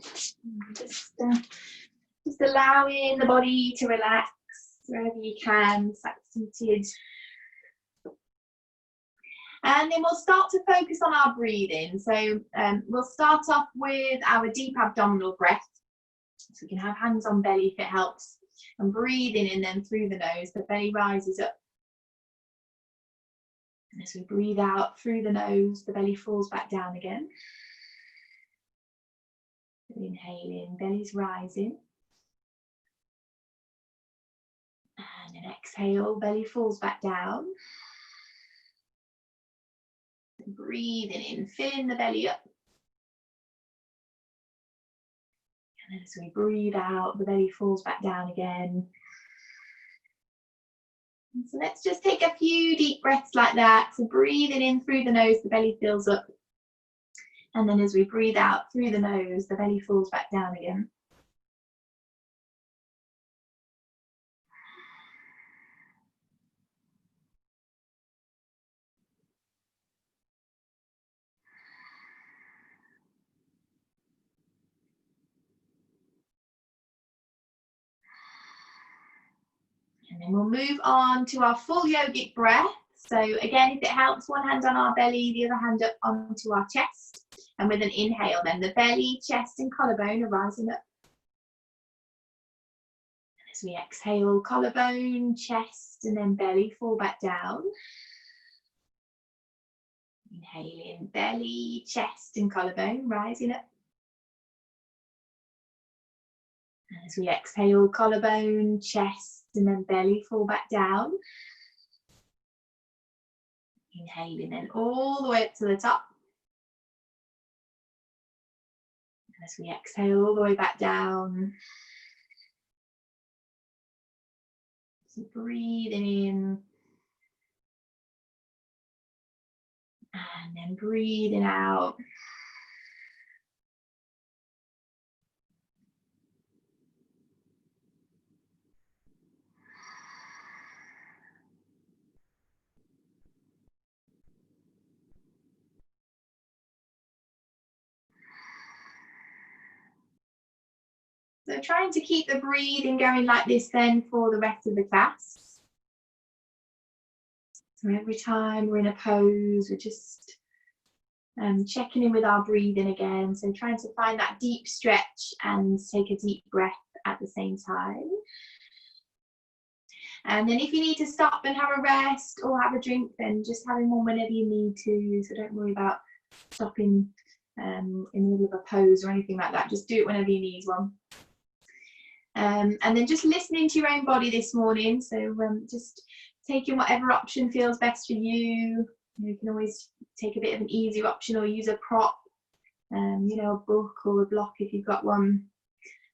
Just allowing the body to relax wherever you can, sat seated. And then we'll start to focus on our breathing. So we'll start off with our deep abdominal breath. So we can have hands on belly if it helps. And breathing in then through the nose, the belly rises up. And as we breathe out through the nose, the belly falls back down again. Inhaling, belly's rising. And then exhale, belly falls back down. Breathing in, filling the belly up. And then as we breathe out, the belly falls back down again. And so let's just take a few deep breaths like that. So breathing in through the nose, the belly fills up. And then as we breathe out through the nose, the belly falls back down again. And then we'll move on to our full yogic breath. So again, if it helps, one hand on our belly, the other hand up onto our chest. And with an inhale, then the belly, chest and collarbone are rising up. And as we exhale, collarbone, chest and then belly fall back down. Inhaling, belly, chest and collarbone rising up. And as we exhale, collarbone, chest and then belly fall back down. Inhaling then all the way up to the top. And as we exhale all the way back down. So breathing in. And then breathing out. So trying to keep the breathing going like this then for the rest of the class. So every time we're in a pose, we're just checking in with our breathing again. So trying to find that deep stretch and take a deep breath at the same time. And then if you need to stop and have a rest or have a drink, then just having one whenever you need to. So don't worry about stopping in the middle of a pose or anything like that. Just do it whenever you need one. And then just listening to your own body this morning. So just taking whatever option feels best for you. You can always take a bit of an easier option or use a prop, you know, a book or a block if you've got one.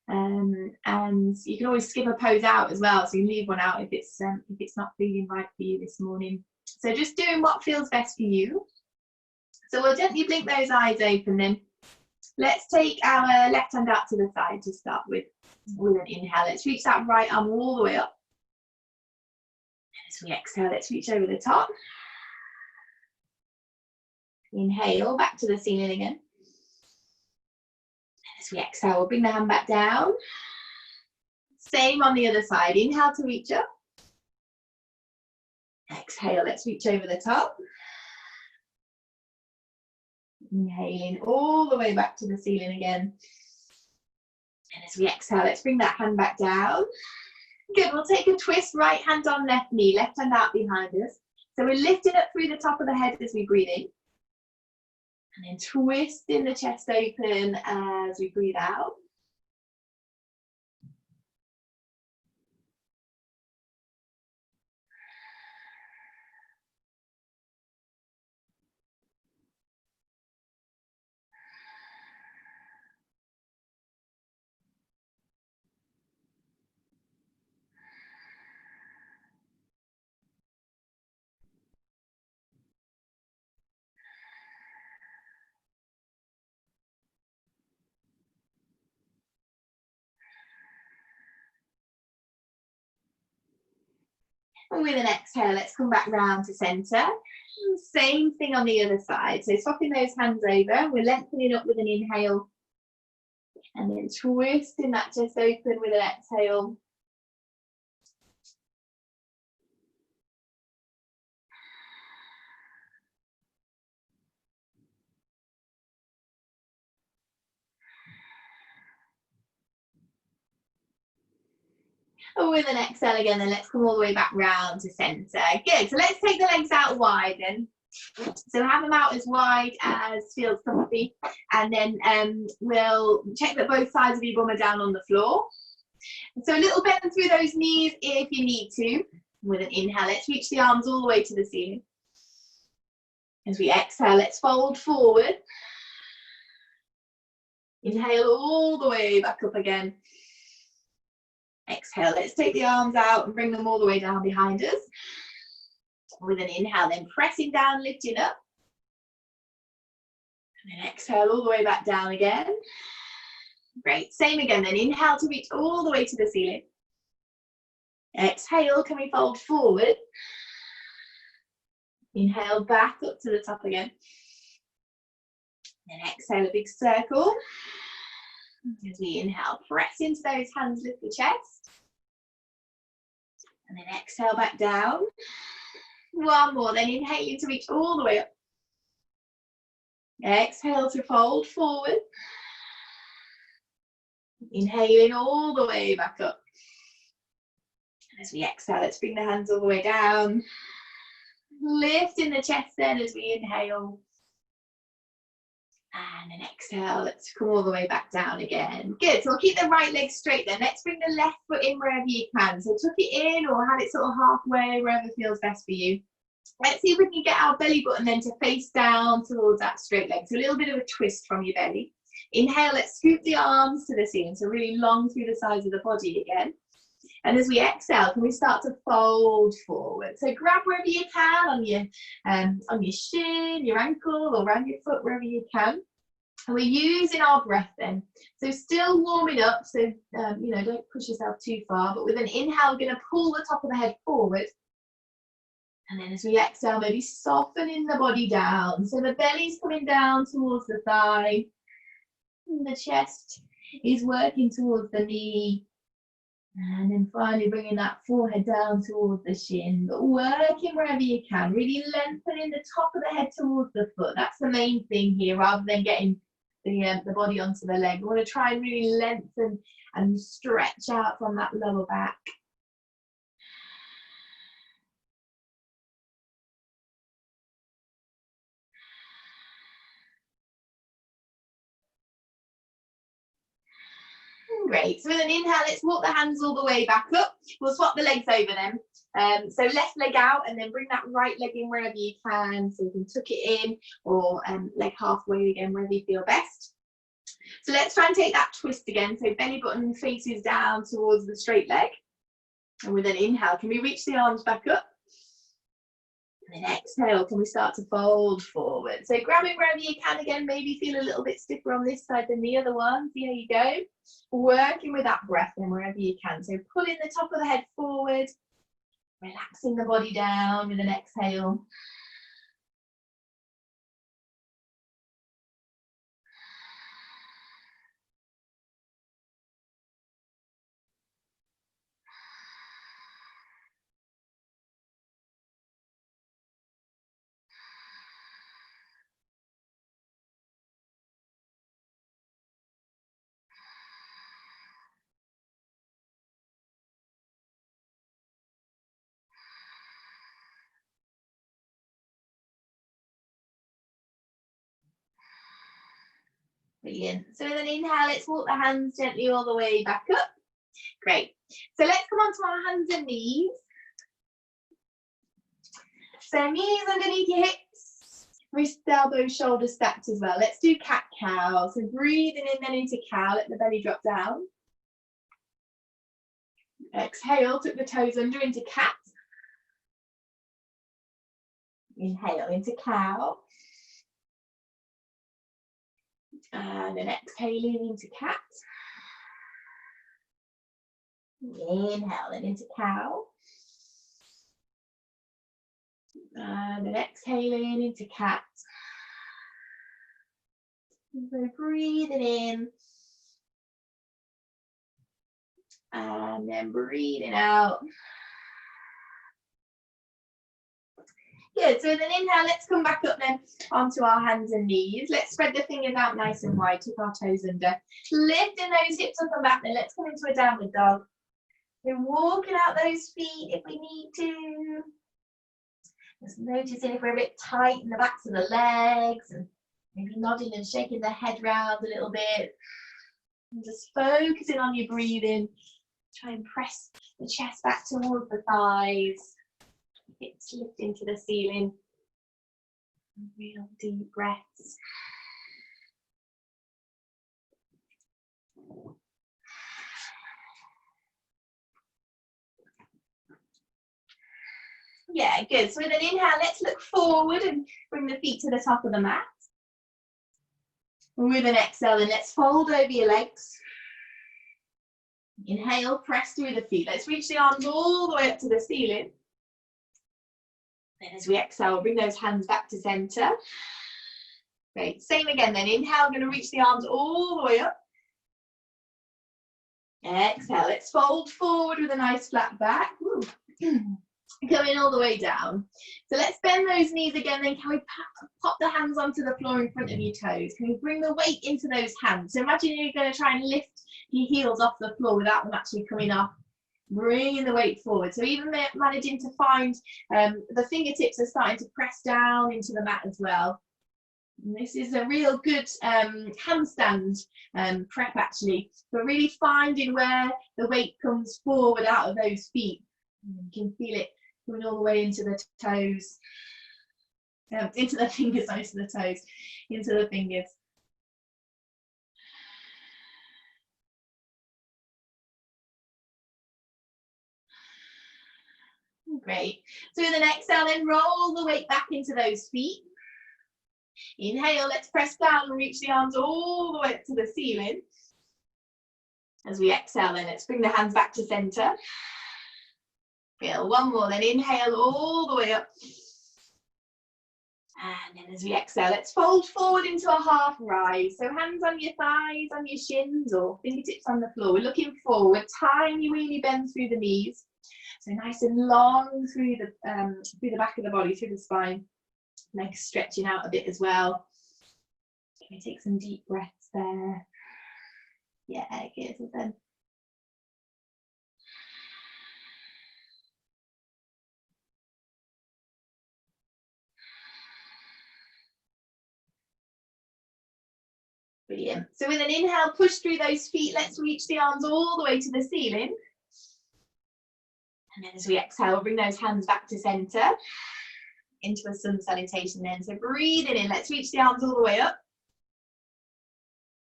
And you can always skip a pose out as well, so you can leave one out if it's not feeling right for you this morning. So just doing what feels best for you. So we'll gently blink those eyes open then. Let's take our left hand out to the side to start with an inhale. Let's reach that right arm all the way up. And as we exhale, let's reach over the top. Inhale, back to the ceiling again. As we exhale, we'll bring the hand back down. Same on the other side. Inhale to reach up. Exhale, let's reach over the top. Inhaling all the way back to the ceiling again. And as we exhale, let's bring that hand back down. Good, we'll take a twist, right hand on left knee, left hand out behind us. So we're lifting up through the top of the head as we breathe in. And then twisting the chest open as we breathe out. And with an exhale, let's come back round to centre. Same thing on the other side. So swapping those hands over, we're lengthening up with an inhale. And then twisting that chest open with an exhale. And with an exhale again, then let's come all the way back round to center. Good, so let's take the legs out wide then. So have them out as wide as feels comfy. And then we'll check that both sides of your bum are down on the floor. So a little bend through those knees if you need to. With an inhale, let's reach the arms all the way to the ceiling. As we exhale, let's fold forward. Inhale all the way back up again. Exhale, let's take the arms out and bring them all the way down behind us. With an inhale, then pressing down, lifting up. And then exhale all the way back down again. Great, same again, then inhale to reach all the way to the ceiling. Exhale, can we fold forward? Inhale back up to the top again. Then exhale a big circle. As we inhale, press into those hands, lift the chest. And then exhale back down. One more, then inhaling to reach all the way up. Exhale to fold forward. Inhaling all the way back up. As we exhale, let's bring the hands all the way down. Lifting the chest then as we inhale. And then exhale, let's come all the way back down again. Good, so we'll keep the right leg straight then. Let's bring the left foot in wherever you can. So tuck it in or have it sort of halfway, wherever feels best for you. Let's see if we can get our belly button then to face down towards that straight leg. So a little bit of a twist from your belly. Inhale, let's scoop the arms to the ceiling. So really long through the sides of the body again. And as we exhale, can we start to fold forward? So grab wherever you can on your shin, your ankle, or around your foot, wherever you can. And we're using our breath then. So still warming up, so don't push yourself too far, but with an inhale, we're going to pull the top of the head forward. And then as we exhale, maybe softening the body down. So the belly's coming down towards the thigh. And the chest is working towards the knee. And then finally bringing that forehead down towards the shin, but working wherever you can, really lengthening the top of the head towards the foot. That's the main thing here, rather than getting the body onto the leg. We want to try and really lengthen and stretch out from that lower back. Great, so with an inhale, let's walk the hands all the way back up. We'll swap the legs over then. So left leg out and then bring that right leg in wherever you can. So you can tuck it in or leg halfway again, wherever you feel best. So let's try and take that twist again. So belly button faces down towards the straight leg. And with an inhale, can we reach the arms back up? And then exhale, can we start to fold forward? So grabbing wherever you can again, maybe feel a little bit stiffer on this side than the other one. See how you go? Working with that breath then wherever you can. So pulling the top of the head forward, relaxing the body down with an exhale. Brilliant. So with an inhale, let's walk the hands gently all the way back up. Great. So let's come on to our hands and knees. So knees underneath your hips, wrist, elbows, shoulders stacked as well. Let's do cat-cow. So breathing in then into cow, let the belly drop down. Exhale, tuck the toes under into cat. Inhale into cow. And then exhaling into cat. Inhale and into cow. And then exhaling into cat. So breathing in And then breathing out. Good, so with an inhale, let's come back up then onto our hands and knees. Let's spread the fingers out nice and wide, tuck our toes under. Lifting those hips up and back, then let's come into a downward dog. We're walking out those feet if we need to. Just noticing if we're a bit tight in the backs of the legs, and maybe nodding and shaking the head round a little bit. And just focusing on your breathing. Try and press the chest back towards the thighs. Hips lifting to the ceiling. Real deep breaths. Yeah, good. So with an inhale, let's look forward and bring the feet to the top of the mat. With an exhale, then let's fold over your legs. Inhale, press through the feet. Let's reach the arms all the way up to the ceiling. Then as we exhale, bring those hands back to center. Great. Same again then. Inhale, going to reach the arms all the way up. Exhale, let's fold forward with a nice flat back. Coming all the way down. So let's bend those knees again. Then can we pop the hands onto the floor in front of your toes? Can we bring the weight into those hands? So imagine you're going to try and lift your heels off the floor without them actually coming off. Bringing the weight forward. So even managing to find the fingertips are starting to press down into the mat as well. And this is a real good handstand prep actually, but really finding where the weight comes forward out of those feet. You can feel it going all the way into the toes, into the fingers, not into the toes, into the fingers. Great. So with an exhale, then roll the weight back into those feet. Inhale, let's press down and reach the arms all the way up to the ceiling. As we exhale, then let's bring the hands back to center. Feel one more, then inhale all the way up. And then as we exhale, let's fold forward into a half rise. So hands on your thighs, on your shins, or fingertips on the floor. We're looking forward, tiny weeny bend through the knees. So nice and long through the back of the body, through the spine. Legs stretching out a bit as well. Can we take some deep breaths there? Yeah, good. So then brilliant. So with an inhale, push through those feet. Let's reach the arms all the way to the ceiling. And then as we exhale, bring those hands back to center. Into a sun salutation then. So breathing in, let's reach the arms all the way up.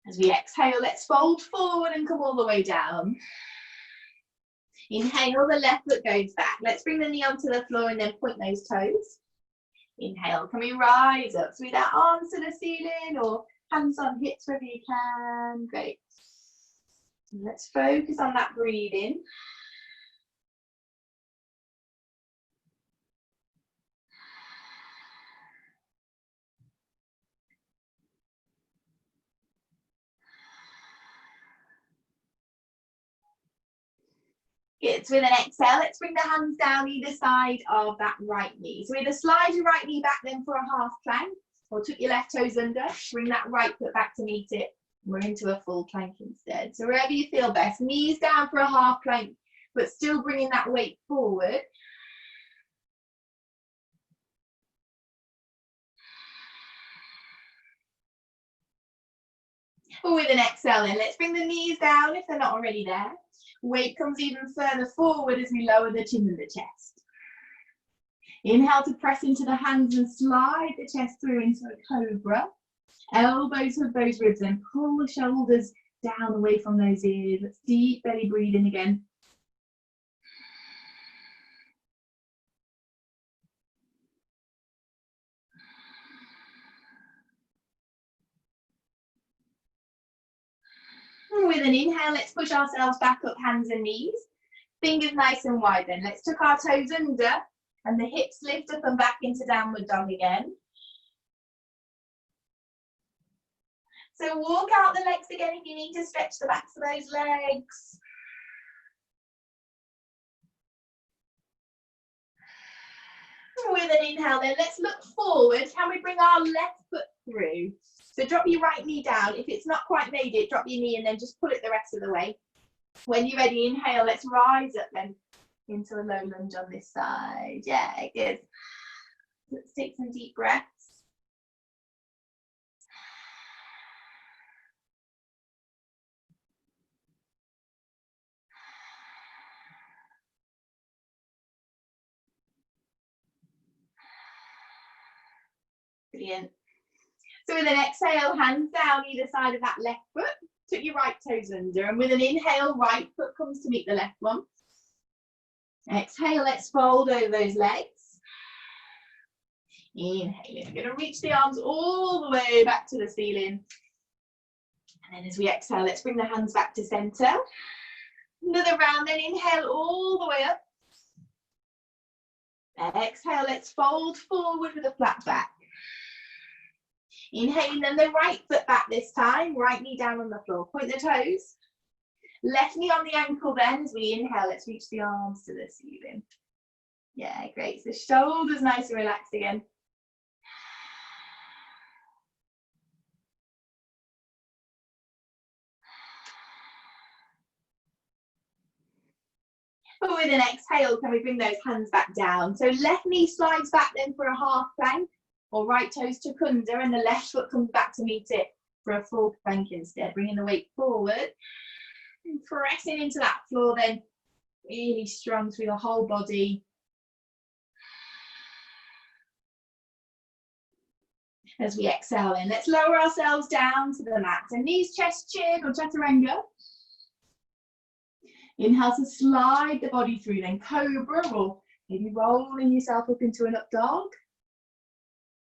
As we exhale, let's fold forward and come all the way down. Inhale, the left foot goes back. Let's bring the knee onto the floor and then point those toes. Inhale, can we rise up? So with our arms to the ceiling or hands on hips wherever you can. Great. Let's focus on that breathing. Good. So with an exhale, let's bring the hands down either side of that right knee. So either slide your right knee back then for a half plank, or tuck your left toes under, bring that right foot back to meet it. We're into a full plank instead. So wherever you feel best, knees down for a half plank, but still bringing that weight forward. Or with an exhale then, let's bring the knees down if they're not already there. Weight comes even further forward as we lower the chin and the chest. Inhale to press into the hands and slide the chest through into a cobra. Elbows hug those ribs and pull the shoulders down away from those ears. Let's deep belly breathing again. With an inhale, let's push ourselves back up, hands and knees. Fingers nice and wide then. Let's tuck our toes under and the hips lift up and back into downward dog again. So walk out the legs again if you need to stretch the backs of those legs. With an inhale then, let's look forward. Can we bring our left foot through? So drop your right knee down. If it's not quite made it, drop your knee and then just pull it the rest of the way. When you're ready, inhale, let's rise up then into a low lunge on this side. Yeah, good. Let's take some deep breaths. Brilliant. So with an exhale, hands down either side of that left foot. Took your right toes under, and with an inhale, right foot comes to meet the left one. Exhale, let's fold over those legs. Inhale, we're going to reach the arms all the way back to the ceiling. And then as we exhale, let's bring the hands back to center. Another round, then inhale all the way up. Exhale, let's fold forward with a flat back. Inhaling then the right foot back this time, right knee down on the floor. Point the toes. Left knee on the ankle then as we inhale, let's reach the arms to the ceiling. Yeah, great. So shoulders nice and relaxed again. But with an exhale, can we bring those hands back down? So left knee slides back then for a half plank, or right toes tuck under, and the left foot comes back to meet it for a full plank instead. Bringing the weight forward and pressing into that floor then, really strong through the whole body. As we exhale in, let's lower ourselves down to the mat. So knees, chest, chin, or chaturanga. Inhale to slide the body through, then cobra, or maybe rolling yourself up into an up dog.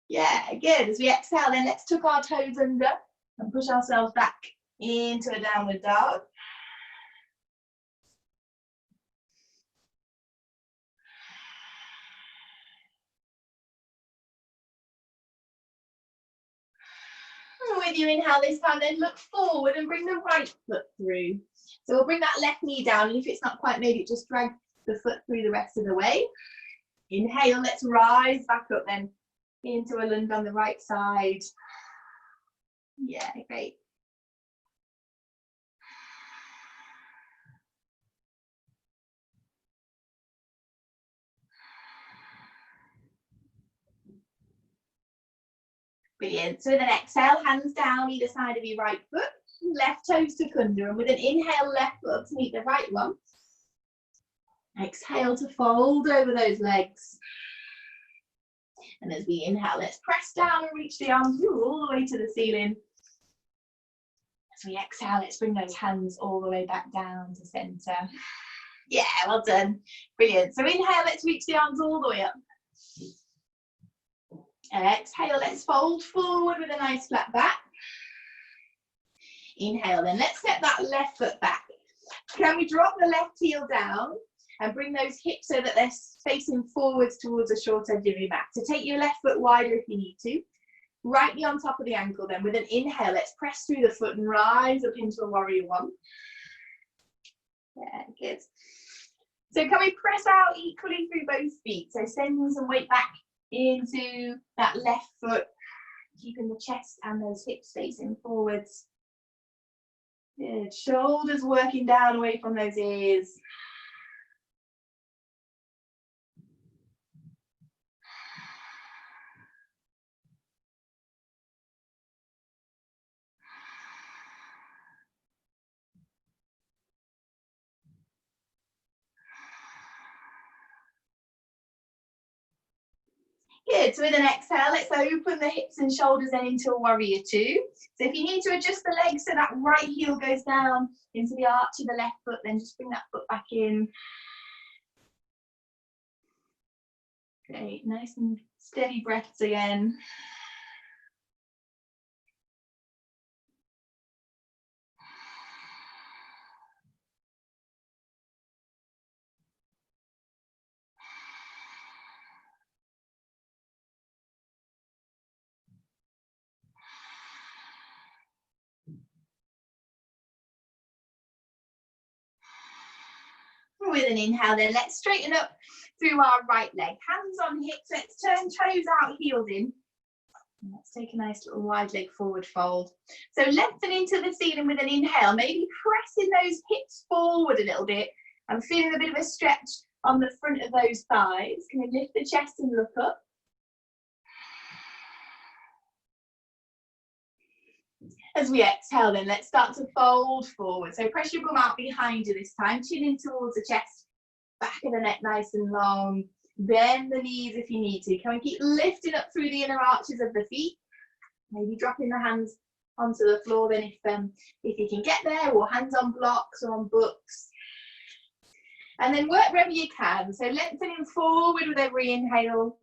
Yeah, good. As we exhale, then let's tuck our toes under and push ourselves back into a downward dog. With your inhale this time, then look forward and bring the right foot through. So we'll bring that left knee down, and if it's not quite made it, just drag the foot through the rest of the way. Inhale, let's rise back up then into a lunge on the right side. Yeah, great. Brilliant. So with an exhale, hands down either side of your right foot, left toes tuck under, and with an inhale, left foot up to meet the right one. Exhale to fold over those legs. And as we inhale, let's press down and reach the arms all the way to the ceiling. As we exhale, let's bring those hands all the way back down to center. Yeah, well done. Brilliant. So inhale, let's reach the arms all the way up. Exhale, let's fold forward with a nice flat back. Inhale, then let's step that left foot back. Can we drop the left heel down and bring those hips so that they're facing forwards towards the short edge of your mat? So take your left foot wider if you need to. Right knee on top of the ankle then. With an inhale, let's press through the foot and rise up into a warrior one. Yeah, good. So can we press out equally through both feet? So sending some weight back into that left foot, keeping the chest and those hips facing forwards. Good. Shoulders working down away from those ears. Good. So with an exhale, let's open the hips and shoulders then into a warrior two. So if you need to adjust the legs so that right heel goes down into the arch of the left foot, then just bring that foot back in. Great. Nice and steady breaths again. With an inhale then, let's straighten up through our right leg. Hands on hips, let's turn toes out, heels in. Let's take a nice little wide leg forward fold. So lengthen into the ceiling with an inhale, maybe pressing those hips forward a little bit. I'm feeling a bit of a stretch on the front of those thighs. Can we lift the chest and look up? As we exhale then, let's start to fold forward. So press your bum out behind you this time, chin in towards the chest, back of the neck nice and long. Bend the knees if you need to. Can we keep lifting up through the inner arches of the feet? Maybe dropping the hands onto the floor then if you can get there, or hands on blocks or on books. And then work wherever you can. So lengthening forward with every inhale.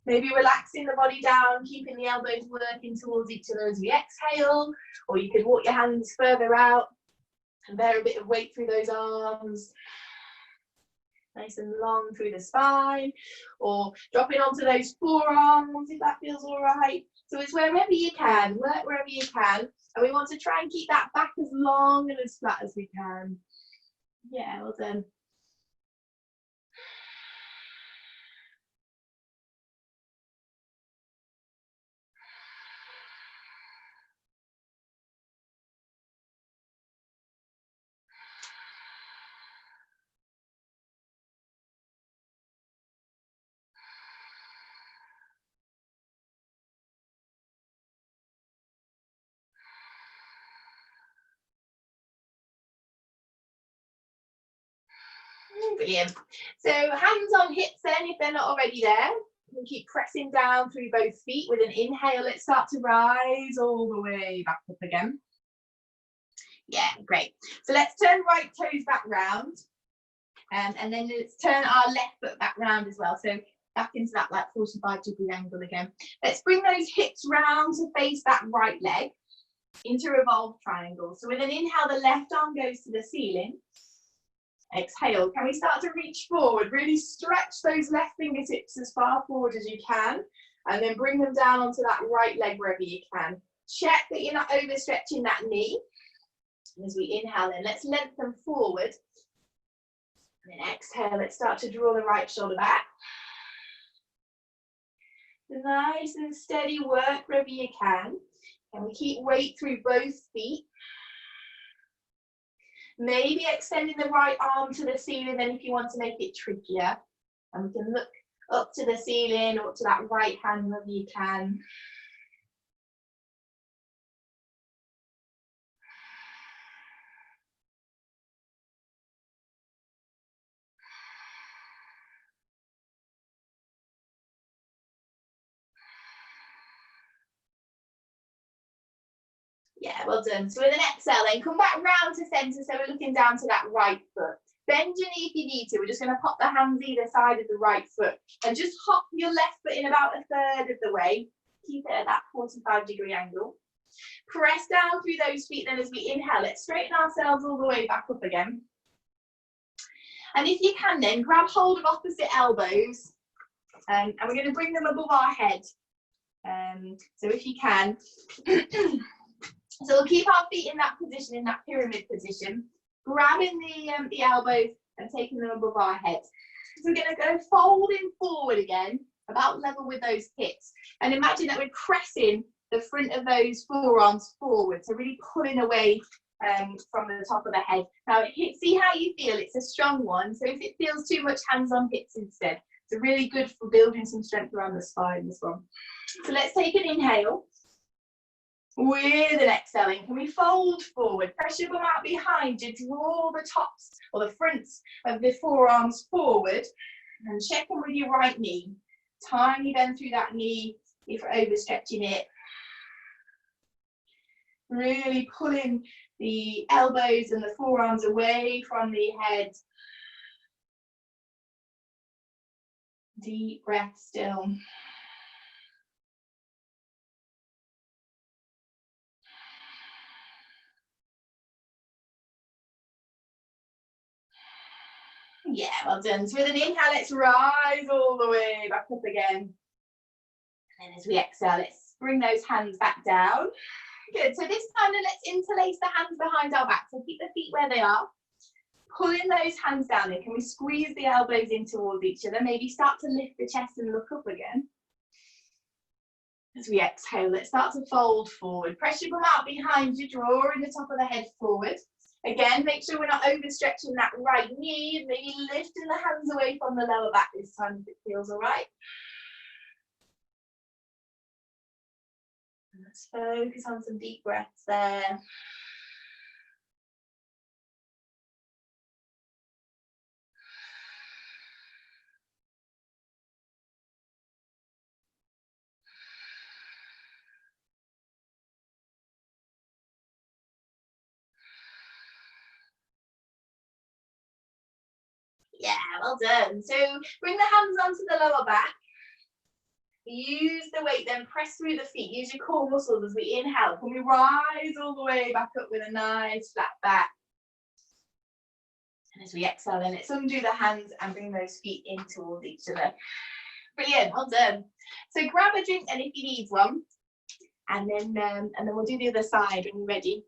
Maybe relaxing the body down, keeping the elbows working towards each other as we exhale. Or you could walk your hands further out and bear a bit of weight through those arms. Nice and long through the spine, or dropping onto those forearms if that feels all right. So it's wherever you can, work wherever you can, and we want to try and keep that back as long and as flat as we can. Yeah, well done. Brilliant. So hands on hips then, if they're not already there. And keep pressing down through both feet. With an inhale, let's start to rise all the way back up again. Yeah, great. So let's turn right toes back round. And then let's turn our left foot back round as well. So back into that like 45-degree angle again. Let's bring those hips round to face that right leg into revolved triangle. So with an inhale, the left arm goes to the ceiling. Exhale, can we start to reach forward? Really stretch those left fingertips as far forward as you can, and then bring them down onto that right leg wherever you can. Check that you're not overstretching that knee. And as we inhale in, let's lengthen forward. And then exhale, let's start to draw the right shoulder back. Nice and steady work wherever you can. And we keep weight through both feet. Maybe extending the right arm to the ceiling then if you want to make it trickier. And we can look up to the ceiling or to that right hand wherever you can. Yeah, well done. So with an exhale then, come back round to centre, so we're looking down to that right foot. Bend your knee if you need to. We're just going to pop the hands either side of the right foot. And just hop your left foot in about a third of the way. Keep it at that 45-degree angle. Press down through those feet then as we inhale. Let's straighten ourselves all the way back up again. And if you can then, grab hold of opposite elbows. And we're going to bring them above our head. So if you can. So we'll keep our feet in that position, in that pyramid position, grabbing the elbows and taking them above our heads. So we're going to go folding forward again, about level with those hips. And imagine that we're pressing the front of those forearms forward, so really pulling away from the top of the head. Now, see how you feel. It's a strong one, so if it feels too much, hands on hips instead. It's really good for building some strength around the spine, this one. So let's take an inhale. With an exhaling, can we fold forward? Press your bum out behind you, draw the tops or the fronts of the forearms forward, and check in with your right knee. Tiny bend through that knee if you're overstretching it. Really pulling the elbows and the forearms away from the head. Deep breath still. Yeah, well done. So with an inhale, let's rise all the way back up again. And then as we exhale, let's bring those hands back down. Good. So this time, let's interlace the hands behind our back. So keep the feet where they are. pulling those hands down in, can we squeeze the elbows in towards each other? Maybe start to lift the chest and look up again. As we exhale, let's start to fold forward. Press your bum out behind you, drawing the top of the head forward. Again, make sure we're not overstretching that right knee, maybe lifting the hands away from the lower back this time if it feels all right. And let's focus on some deep breaths there. Yeah, well done. So bring the hands onto the lower back. Use the weight, then press through the feet. Use your core muscles as we inhale. Can we rise all the way back up with a nice flat back? And as we exhale, then let's undo the hands and bring those feet in towards each other. Brilliant, well done. So grab a drink, and if you need one, and then we'll do the other side when you're ready.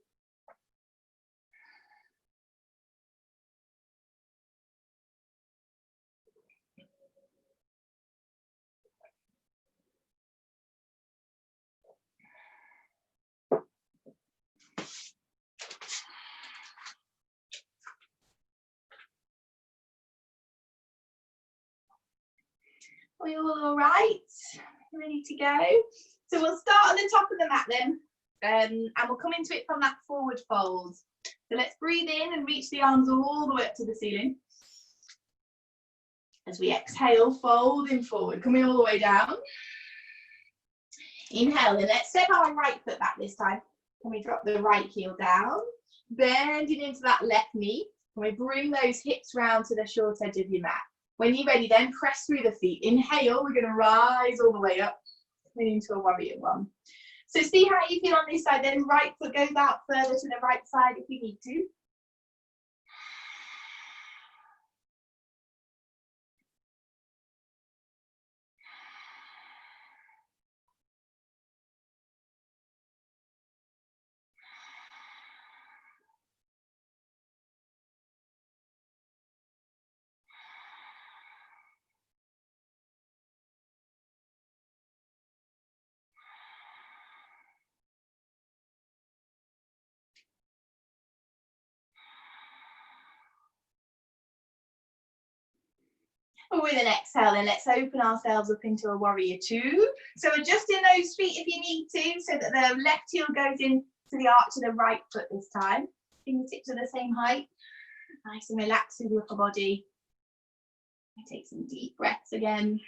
Are we all right? Ready to go? So we'll start at the top of the mat then, and we'll come into it from that forward fold. So let's breathe in and reach the arms all the way up to the ceiling. As we exhale, folding forward, coming all the way down. Inhale, and let's step our right foot back this time. Can we drop the right heel down? Bending into that left knee. Can we bring those hips round to the short edge of your mat? When you're ready, then press through the feet. Inhale, we're going to rise all the way up, coming into a warrior one. So see how you feel on this side, then right foot goes out further to the right side if you need to. And with an exhale, then let's open ourselves up into a warrior two. So adjusting those feet if you need to, so that the left heel goes in to the arch of the right foot this time. Fingertips are the same height. Nice and relaxed through the upper body. Take some deep breaths again.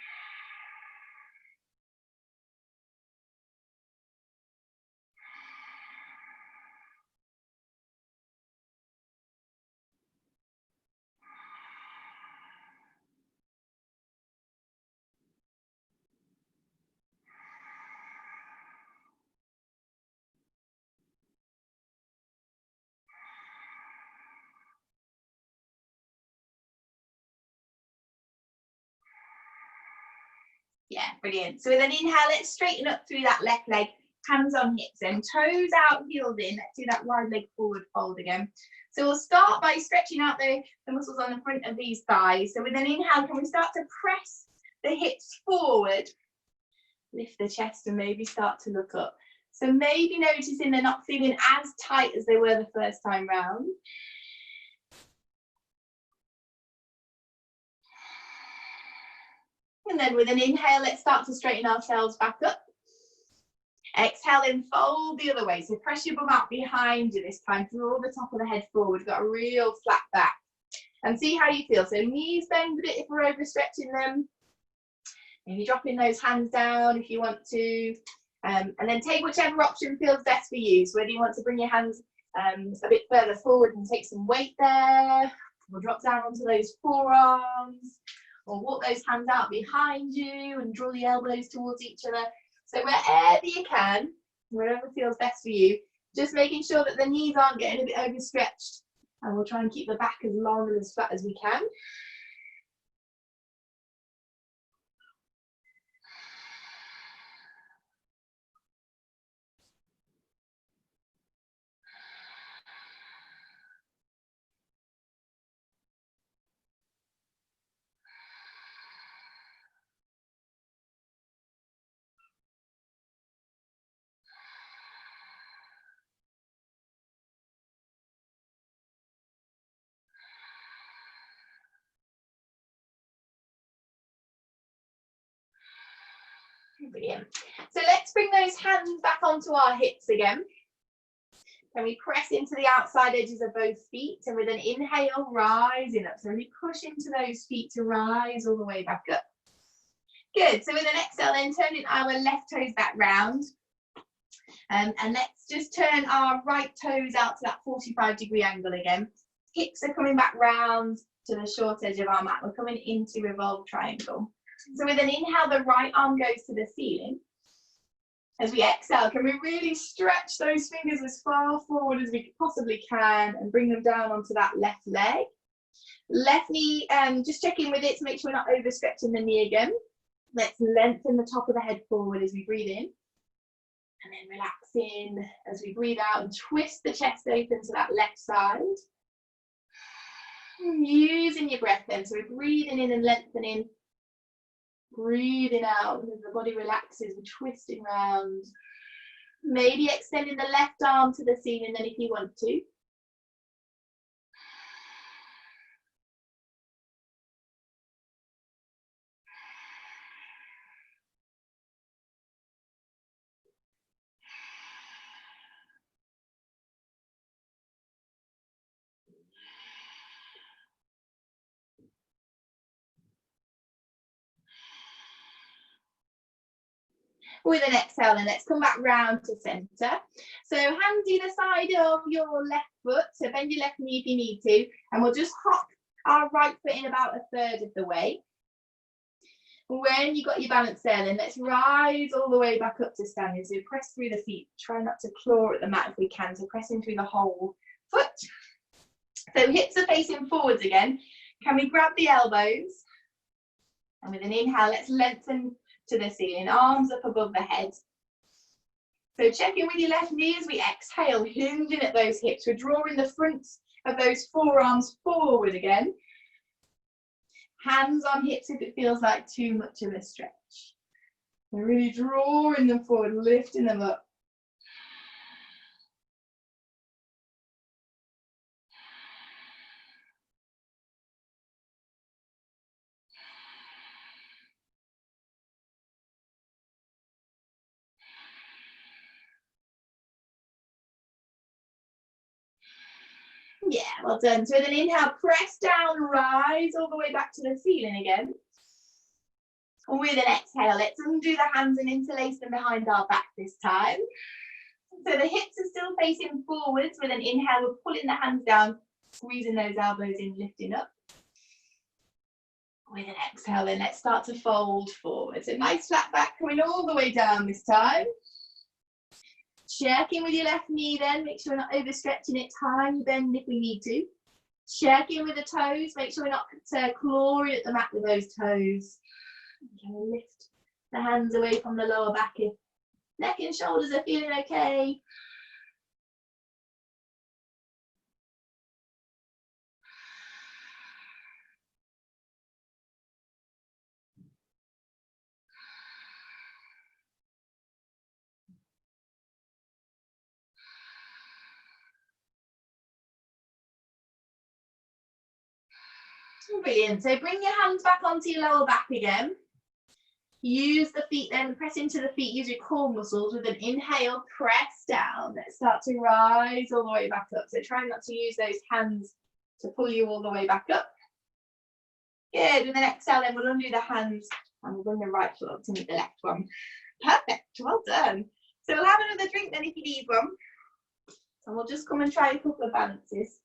Yeah, brilliant. So with an inhale, let's straighten up through that left leg, hands on hips and toes out, heels in. Let's do that wide leg forward fold again. So we'll start by stretching out the muscles on the front of these thighs. So with an inhale, can we start to press the hips forward? Lift the chest and maybe start to look up. So maybe noticing they're not feeling as tight as they were the first time round. And then with an inhale, let's start to straighten ourselves back up. Exhale and fold the other way. So press your bum out behind you this time. Draw the top of the head forward. We've got a real flat back. And see how you feel. So knees bend a bit if we're overstretching them. Maybe dropping those hands down if you want to. And then take whichever option feels best for you. So whether you want to bring your hands a bit further forward and take some weight there, or drop down onto those forearms, or walk those hands out behind you and draw the elbows towards each other. So wherever you can, wherever feels best for you, just making sure that the knees aren't getting a bit overstretched. And we'll try and keep the back as long and as flat as we can. Brilliant. So let's bring those hands back onto our hips again. Can we press into the outside edges of both feet, and with an inhale, rising up. So really push into those feet to rise all the way back up. Good. So with an exhale, then turning our left toes back round. And let's just turn our right toes out to that 45-degree angle again. Hips are coming back round to the short edge of our mat. We're coming into revolved triangle. So with an inhale, the right arm goes to the ceiling. As we exhale, can we really stretch those fingers as far forward as we possibly can and bring them down onto that left leg. Left knee, just check in with it to make sure we're not overstretching the knee again. Let's lengthen the top of the head forward as we breathe in. And then relaxing as we breathe out and twist the chest open to that left side. Using your breath then, so we're breathing in and lengthening. Breathing out as the body relaxes, we're twisting round. Maybe extending the left arm to the ceiling then if you want to. With an exhale, and let's come back round to centre. So hands either side of your left foot, so bend your left knee if you need to, and we'll just hop our right foot in about a third of the way. When you've got your balance there, then let's rise all the way back up to standing. So press through the feet, try not to claw at the mat if we can, so pressing through the whole foot. So hips are facing forwards again. Can we grab the elbows? And with an inhale, let's lengthen to the ceiling, arms up above the head. So check in with your left knee as we exhale, hinging at those hips. We're drawing the front of those forearms forward again. Hands on hips if it feels like too much of a stretch. We're really drawing them forward, lifting them up. Yeah, well done. So with an inhale, press down, rise all the way back to the ceiling again. With an exhale, let's undo the hands and interlace them behind our back this time. So the hips are still facing forwards. With an inhale, we're pulling the hands down, squeezing those elbows in, lifting up. With an exhale, then let's start to fold forward. So nice flat back coming all the way down this time. Check in with your left knee then, make sure we're not overstretching it, tiny bend if we need to. Check in with the toes, make sure we're not clawing at the mat with those toes. Okay, lift the hands away from the lower back if neck and shoulders are feeling okay. Brilliant. So bring your hands back onto your lower back again. Use the feet then, press into the feet, use your core muscles. With an inhale, press down. Let's start to rise all the way back up. So try not to use those hands to pull you all the way back up. Good. With an exhale, then we'll undo the hands and we'll bring the right foot up to meet the left one. Perfect. Well done. So we'll have another drink then if you need one. And we'll just come and try a couple of balances.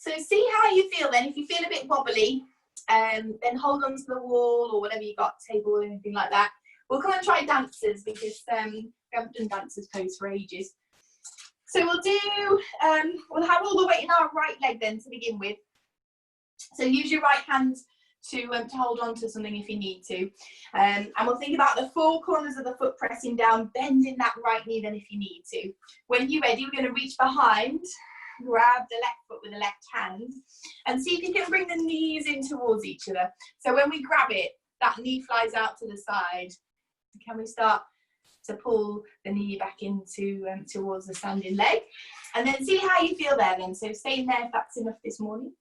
So see how you feel then. If you feel a bit wobbly, then hold on to the wall or whatever you got, table or anything like that. We'll come and try dancers because we haven't done dancers pose for ages. So we'll do, we'll have all the weight in our right leg then to begin with. So use your right hand to hold on to something if you need to. And we'll think about the four corners of the foot pressing down, bending that right knee then if you need to. When you're ready, we're going to reach behind. Grab the left foot with the left hand and see if you can bring the knees in towards each other. So when we grab it, that knee flies out to the side. Can we start to pull the knee back into towards the standing leg. And then see how you feel there then. So staying there if that's enough this morning.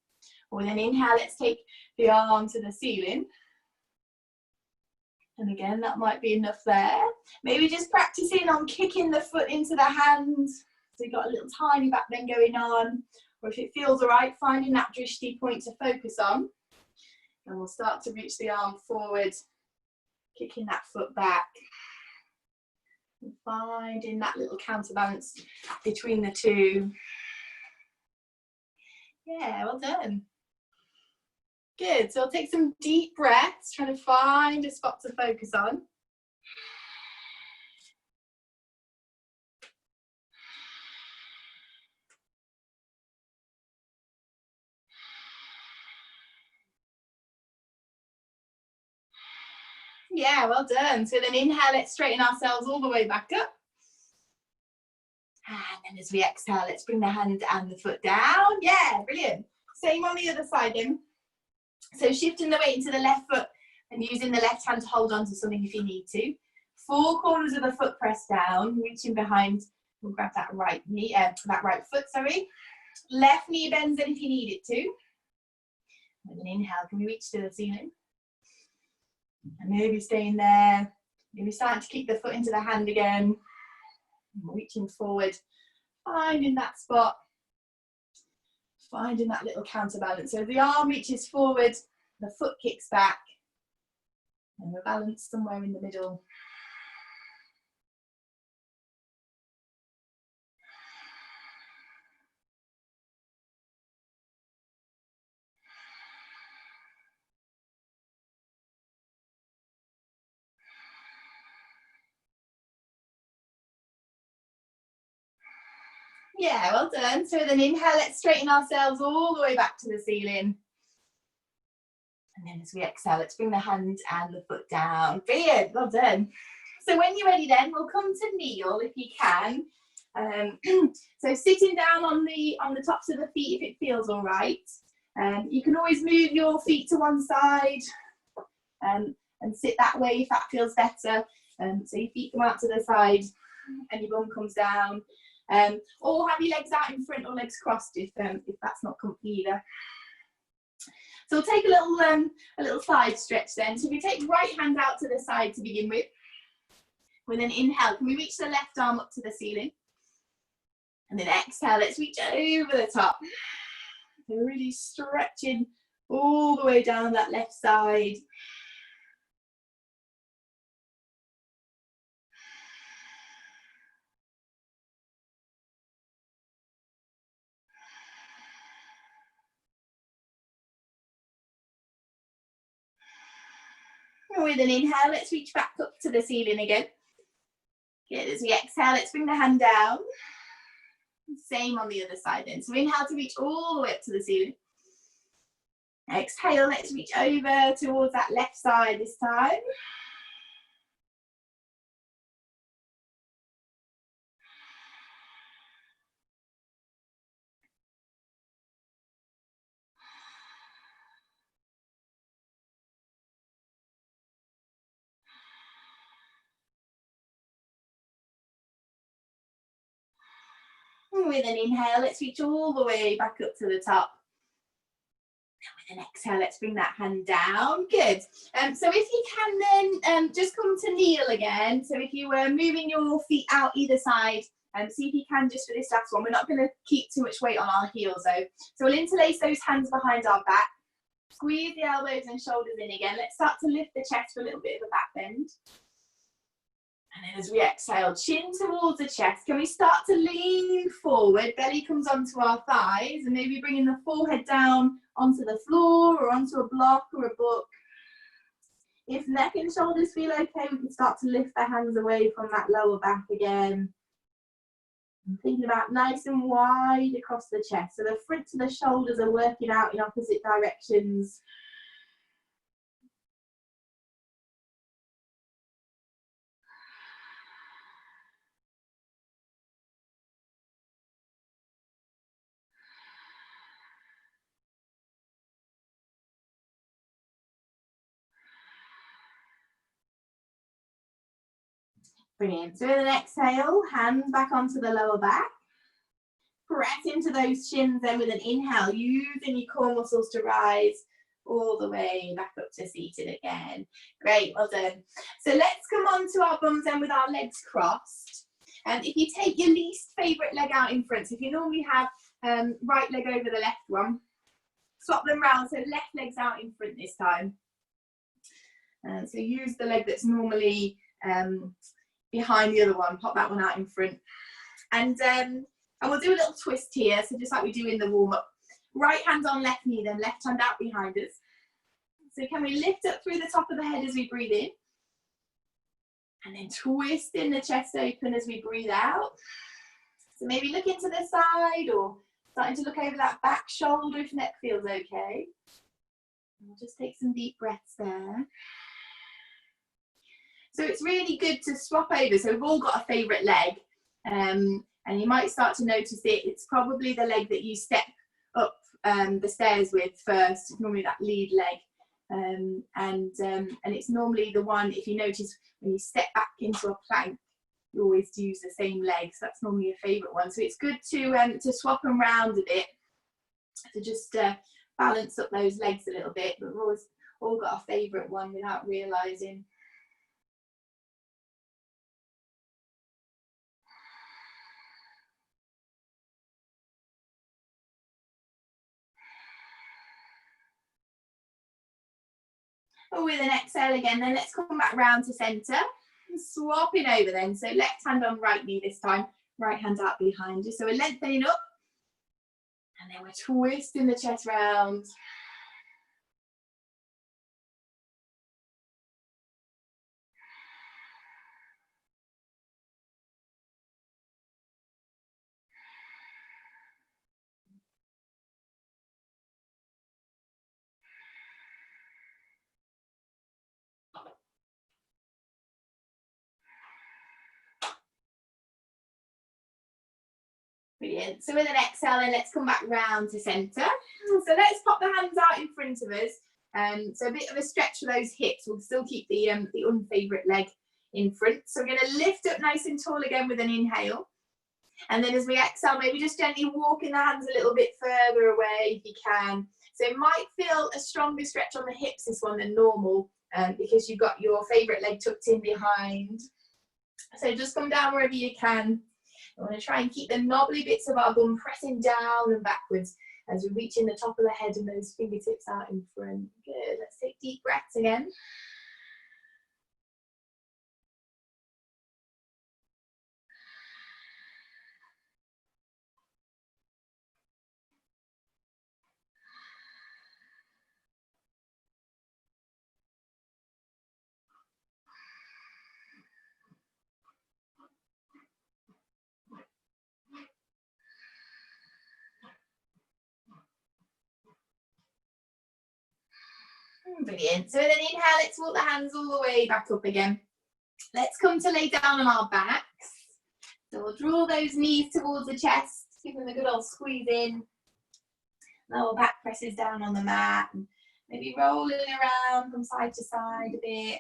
Or then inhale, let's take the arm to the ceiling. And again, that might be enough there. Maybe just practicing on kicking the foot into the hand. So you've got a little tiny back bend going on. Or if it feels all right, finding that drishti point to focus on. And we'll start to reach the arm forward, kicking that foot back. And finding that little counterbalance between the two. Yeah, well done. Good, so I'll take some deep breaths, trying to find a spot to focus on. Yeah, well done. So then inhale, let's straighten ourselves all the way back up. And then as we exhale, let's bring the hand and the foot down. Yeah, brilliant. Same on the other side then. So shifting the weight into the left foot and using the left hand to hold on to something if you need to. Four corners of the foot pressed down, reaching behind. We'll grab that right knee, that right foot, sorry. Left knee bends in if you need it to. And then inhale, can we reach to the ceiling? And maybe staying there. Maybe starting to keep the foot into the hand again. Reaching forward, finding that spot. Finding that little counterbalance. So the arm reaches forward, the foot kicks back, and we're balanced somewhere in the middle. Yeah, well done. So then inhale, let's straighten ourselves all the way back to the ceiling. And then as we exhale, let's bring the hand and the foot down. Brilliant, well done. So when you're ready then, we'll come to kneel if you can. So sitting down on the tops of the feet if it feels all right. You can always move your feet to one side and sit that way if that feels better. So your feet come out to the side and your bum comes down. Or have your legs out in front or legs crossed if that's not comfy either. So we'll take a little side stretch then. So if we take right hand out to the side to begin with. With an inhale, can we reach the left arm up to the ceiling? And then exhale, let's reach over the top. So really stretching all the way down that left side. And with an inhale, let's reach back up to the ceiling again. Good, as we exhale, let's bring the hand down. Same on the other side then. So inhale to reach all the way up to the ceiling. Exhale, let's reach over towards that left side this time. And with an inhale, let's reach all the way back up to the top. And with an exhale, let's bring that hand down. Good. So if you can then just come to kneel again. So if you were moving your feet out either side, see if you can just for this last one. We're not going to keep too much weight on our heels though. So we'll interlace those hands behind our back. Squeeze the elbows and shoulders in again. Let's start to lift the chest for a little bit of a back bend. And then as we exhale, chin towards the chest. Can we start to lean forward? Belly comes onto our thighs and maybe bringing the forehead down onto the floor or onto a block or a book. If neck and shoulders feel okay, we can start to lift the hands away from that lower back again. And thinking about nice and wide across the chest. So the fronts of the shoulders are working out in opposite directions. Brilliant. So with an exhale, hands back onto the lower back. Press into those shins then with an inhale, using your core muscles to rise all the way back up to seated again. Great, well done. So let's come on to our bums then with our legs crossed. And if you take your least favourite leg out in front, so if you normally have right leg over the left one, swap them round, so left leg's out in front this time. So use the leg that's normally behind the other one, pop that one out in front. And we'll do a little twist here, so just like we do in the warm-up. Right hand on left knee, then left hand out behind us. So can we lift up through the top of the head as we breathe in? And then twisting the chest open as we breathe out. So maybe look into the side or starting to look over that back shoulder if neck feels okay. We'll just take some deep breaths there. So it's really good to swap over. So we've all got a favourite leg. And you might start to notice it's probably the leg that you step up the stairs with first. It's normally that lead leg. And it's normally the one, if you notice, when you step back into a plank, you always use the same leg. So that's normally a favourite one. So it's good to swap them round a bit, to just balance up those legs a little bit. But we've always all got a favourite one without realising. With an exhale again, then let's come back round to centre. Swapping over then, so left hand on right knee this time, right hand out behind you. So we're lengthening up, and then we're twisting the chest round. Brilliant. So with an exhale, then let's come back round to centre. So let's pop the hands out in front of us. So a bit of a stretch for those hips. We'll still keep the unfavourite leg in front. So we're going to lift up nice and tall again with an inhale. And then as we exhale, maybe just gently walking the hands a little bit further away if you can. So it might feel a stronger stretch on the hips, this one, than normal, because you've got your favourite leg tucked in behind. So just come down wherever you can. I want to try and keep the knobbly bits of our bum pressing down and backwards as we reach in the top of the head and those fingertips out in front. Good. Let's take deep breaths again. Brilliant. So with an inhale, let's walk the hands all the way back up again. Let's come to lay down on our backs. So we'll draw those knees towards the chest, give them a good old squeeze in. Lower back presses down on the mat. And maybe rolling around from side to side a bit.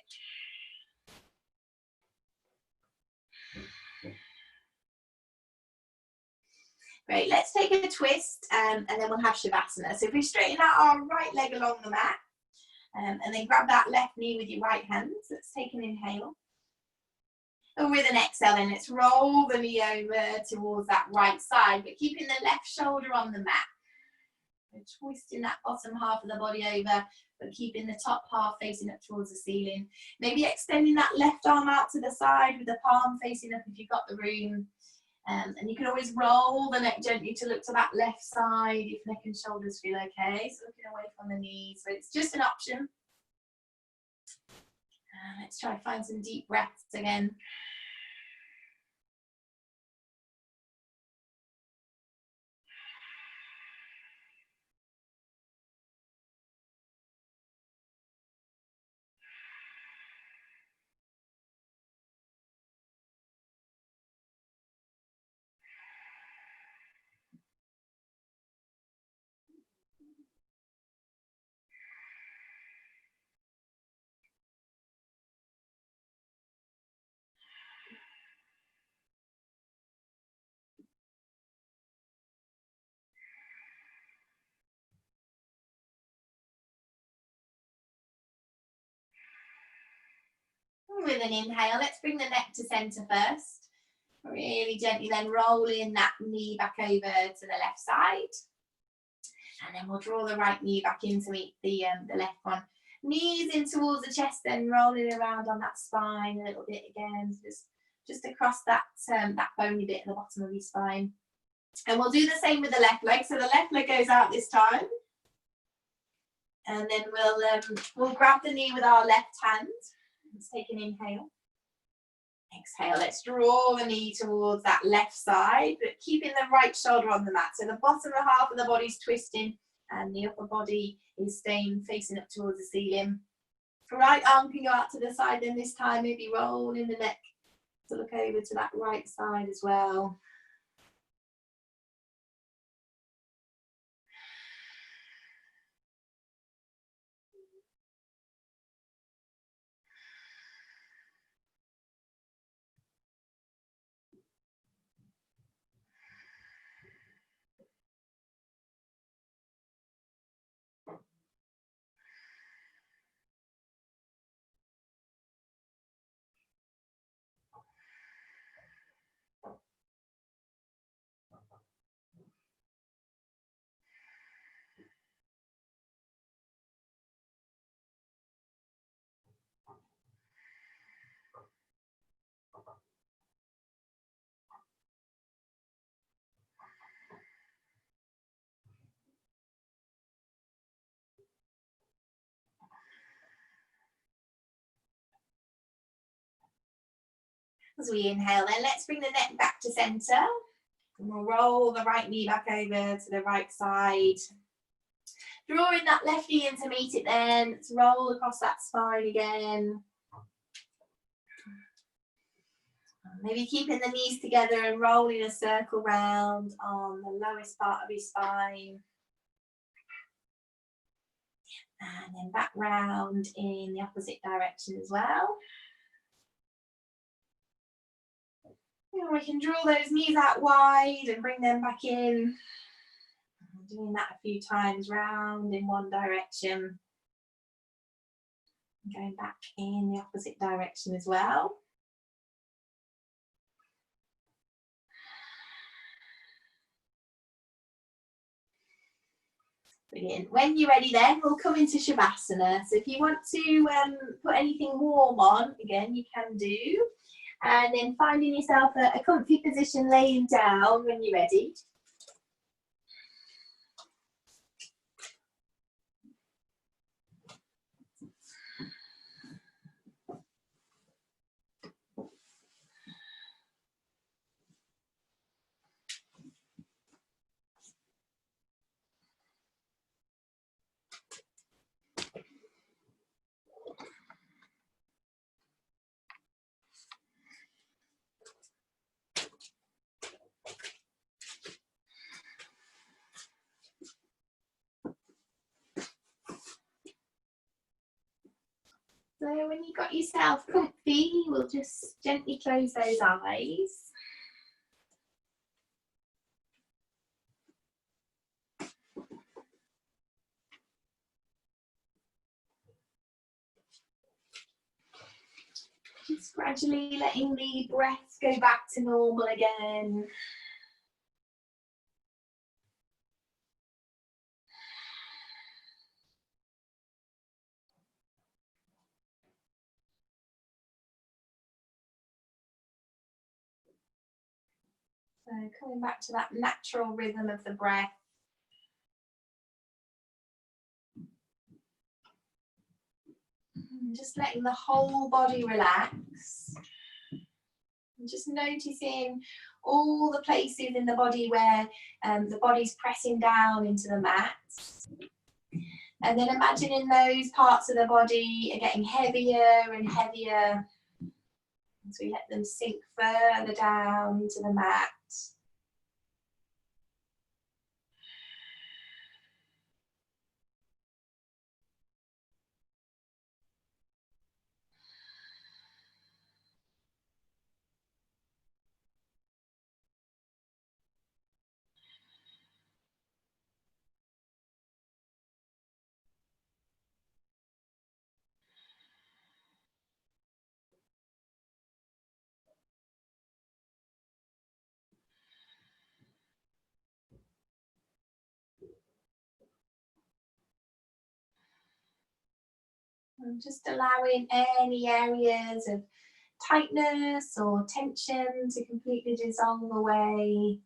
Great, let's take a twist and then we'll have Shavasana. So if we straighten out our right leg along the mat, and then grab that left knee with your right hand. So let's take an inhale. And with an exhale, then let's roll the knee over towards that right side, but keeping the left shoulder on the mat. We're twisting that bottom half of the body over, but keeping the top half facing up towards the ceiling. Maybe extending that left arm out to the side with the palm facing up if you've got the room. And you can always roll the neck gently to look to that left side if neck and shoulders feel okay. So looking away from the knees. So it's just an option. Let's try to find some deep breaths again. With an inhale, let's bring the neck to centre first. Really gently then rolling that knee back over to the left side. And then we'll draw the right knee back in to meet the left one. Knees in towards the chest, then rolling around on that spine a little bit again. Just across that, that bony bit at the bottom of your spine. And we'll do the same with the left leg. So the left leg goes out this time. And then we'll grab the knee with our left hand. Let's take an inhale. Exhale, let's draw the knee towards that left side, but keeping the right shoulder on the mat. So the bottom half of the body's twisting and the upper body is staying facing up towards the ceiling. Right arm can go out to the side, then this time maybe rolling the neck to look over to that right side as well. As we inhale, then let's bring the neck back to centre. And we'll roll the right knee back over to the right side. Drawing that left knee in to meet it then. Let's roll across that spine again. Maybe keeping the knees together and rolling a circle round on the lowest part of your spine. And then back round in the opposite direction as well. And we can draw those knees out wide and bring them back in. Doing that a few times round in one direction. Going back in the opposite direction as well. Brilliant. When you're ready then, we'll come into Shavasana. So if you want to put anything warm on, again, you can do. And then finding yourself a comfy position laying down when you're ready. So when you've got yourself comfy, we'll just gently close those eyes. Just gradually letting the breath go back to normal again. So coming back to that natural rhythm of the breath. Just letting the whole body relax. And just noticing all the places in the body where the body's pressing down into the mat. And then imagining those parts of the body are getting heavier and heavier as we let them sink further down into the mat. And just allowing any areas of tightness or tension to completely dissolve away.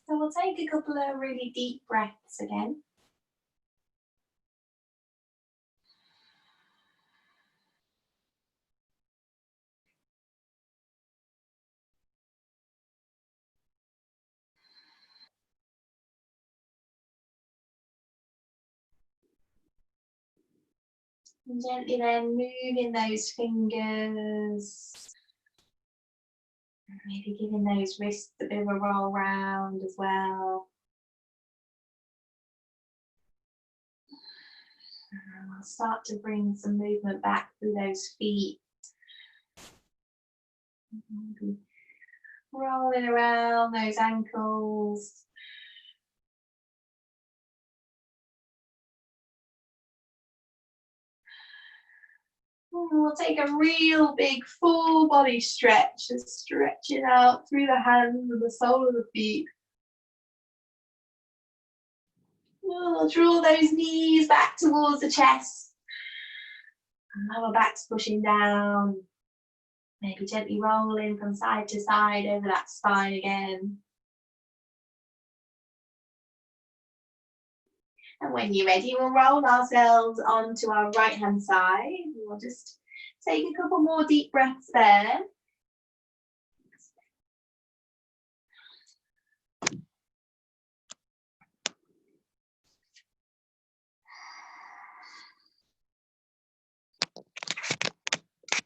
So we'll take a couple of really deep breaths again. And gently then moving those fingers. Maybe giving those wrists a bit of a roll round as well. And I'll start to bring some movement back through those feet. Maybe rolling around those ankles. We'll take a real big full body stretch, just stretching out through the hands and the sole of the feet. We'll draw those knees back towards the chest. And lower back's pushing down. Maybe gently rolling from side to side over that spine again. And when you're ready, we'll roll ourselves onto our right hand side. We'll just take a couple more deep breaths there.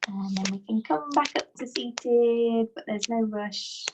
And then we can come back up to seated, but there's no rush.